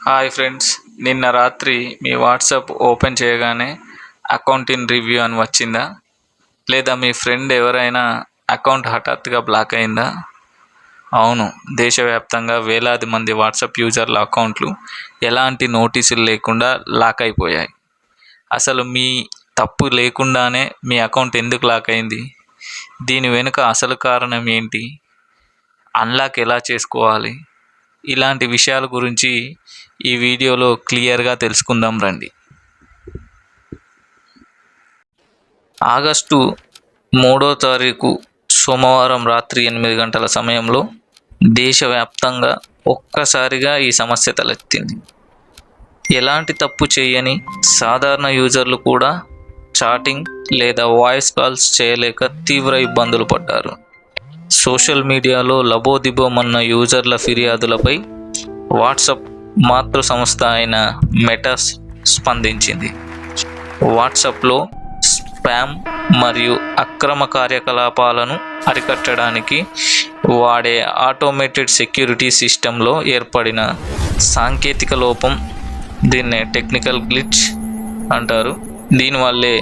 Hi friends, నిన్న రాత్రి మీ WhatsApp open చేయగానే అకౌంట్ ఇన్ రివ్యూ అని వచ్చిందా? లేదా మీ ఫ్రెండ్ ఎవరైనా అకౌంట్ హఠాత్తుగా బ్లాక్ అయిందా? అవును, దేశవ్యాప్తంగా వేలాది మంది వాట్సాప్ యూజర్ల అకౌంట్లు ఎలాంటి నోటీసులు లేకుండా లాక్ అయిపోయాయి. అసలు మీ తప్పు లేకుండానే మీ అకౌంట్ ఎందుకు లాక్ అయింది? దీని వెనుక అసలు కారణం ఏంటి? అన్లాక్ ఎలా చేసుకోవాలి? ఇలాంటి విషయాల గురించి ఈ వీడియోలో క్లియర్గా తెలుసుకుందాం రండి. ఆగస్టు 3వ తారీఖు సోమవారం రాత్రి 8 గంటల సమయంలో దేశవ్యాప్తంగా ఒక్కసారిగా ఈ సమస్య తలెత్తింది. ఎలాంటి తప్పు చేయని సాధారణ యూజర్లు కూడా చాటింగ్ లేదా వాయిస్ కాల్స్ చేయలేక తీవ్ర ఇబ్బందులు పడ్డారు. సోషల్ మీడియాలో లబోదిబోమన్న యూజర్ల ఫిర్యాదులపై వాట్సాప్ మాతృ సంస్థ అయిన మెటా స్పందించింది. వాట్సాప్లో స్పామ్ మరియు అక్రమ కార్యకలాపాలను అరికట్టడానికి వాడే ఆటోమేటెడ్ సెక్యూరిటీ సిస్టంలో ఏర్పడిన సాంకేతిక లోపం, దీన్నే టెక్నికల్ గ్లిచ్ అంటారు. దీనివల్లే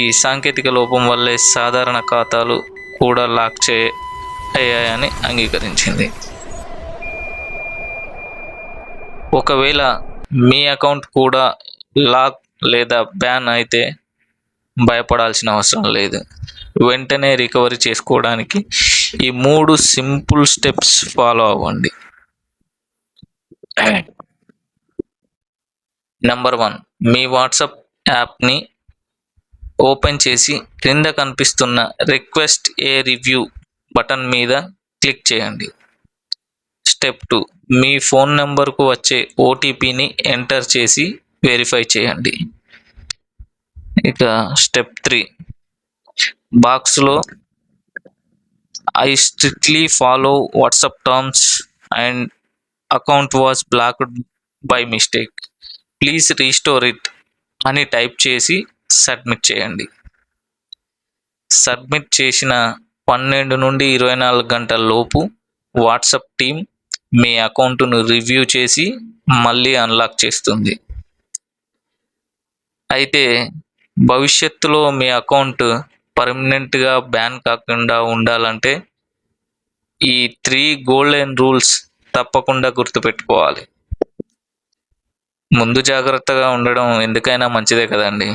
ఈ సాంకేతిక లోపం వల్లే సాధారణ ఖాతాలు కూడా లాక్ అయ్యాయని అంగీకరించింది. ఒకవేళ మీ అకౌంట్ కూడా లాక్ లేదా బ్యాన్ అయితే భయపడాల్సిన అవసరం లేదు. వెంటనే రికవరీ చేసుకోవడానికి ఈ 3 సింపుల్ స్టెప్స్ ఫాలో అవ్వండి. నెంబర్ 1, మీ వాట్సాప్ యాప్ని ఓపెన్ చేసి క్రింద కనిపిస్తున్న రిక్వెస్ట్ ఏ రివ్యూ బటన్ మీద క్లిక్ చేయండి. స్టెప్ 2, మీ ఫోన్ నెంబర్కు వచ్చే ఓటీపీని ఎంటర్ చేసి వెరిఫై చేయండి. ఇక స్టెప్ 3, బాక్స్లో I strictly follow WhatsApp terms and account was blocked by mistake, please restore it అని టైప్ చేసి సబ్మిట్ చేయండి. సబ్మిట్ చేసిన 12 నుండి 24 గంటల లోపు వాట్సాప్ టీం మీ అకౌంట్ను రివ్యూ చేసి మళ్ళీ అన్లాక్ చేస్తుంది. అయితే భవిష్యత్తులో మీ అకౌంట్ పర్మనెంట్గా బ్యాన్ కాకుండా ఉండాలంటే ఈ 3 గోల్డెన్ రూల్స్ తప్పకుండా గుర్తుపెట్టుకోవాలి. ముందు జాగ్రత్తగా ఉండడం ఎందుకైనా మంచిదే కదండి.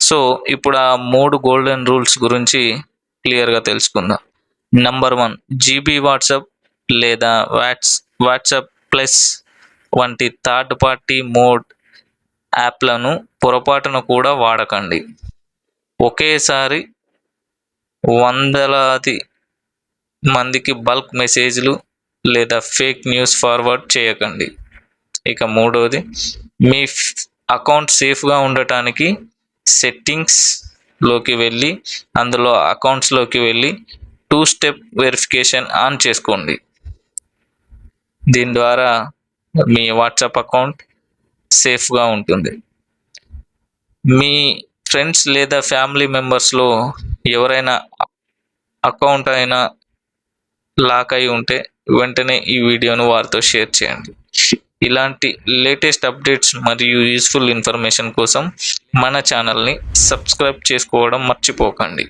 సో ఇప్పుడు ఆ 3 గోల్డెన్ రూల్స్ గురించి క్లియర్గా తెలుసుకుందాం. నెంబర్ 1, జీబీ వాట్సాప్ లేదా వాట్సాప్ ప్లస్ వంటి థర్డ్ పార్టీ మోడ్ యాప్లను పొరపాటున కూడా వాడకండి. ఒకేసారి వందలాది మందికి బల్క్ మెసేజ్లు లేదా ఫేక్ న్యూస్ ఫార్వర్డ్ చేయకండి. ఇక 3వది, మీ అకౌంట్ సేఫ్గా ఉండటానికి సెట్టింగ్స్లోకి వెళ్ళి అందులో అకౌంట్స్లోకి వెళ్ళి 2 స్టెప్ వెరిఫికేషన్ ఆన్ చేసుకోండి. దీని ద్వారా మీ వాట్సాప్ అకౌంట్ సేఫ్గా ఉంటుంది. మీ ఫ్రెండ్స్ లేదా ఫ్యామిలీ మెంబర్స్లో ఎవరైనా అకౌంట్ అయినా లాక్ అయి ఉంటే వెంటనే ఈ వీడియోను వారితో షేర్ చేయండి. ఇలాంటి లేటెస్ట్ అప్డేట్స్ మరియు యూస్ఫుల్ ఇన్ఫర్మేషన్ కోసం మన ఛానల్ని సబ్స్క్రైబ్ చేసుకోవడం మర్చిపోకండి.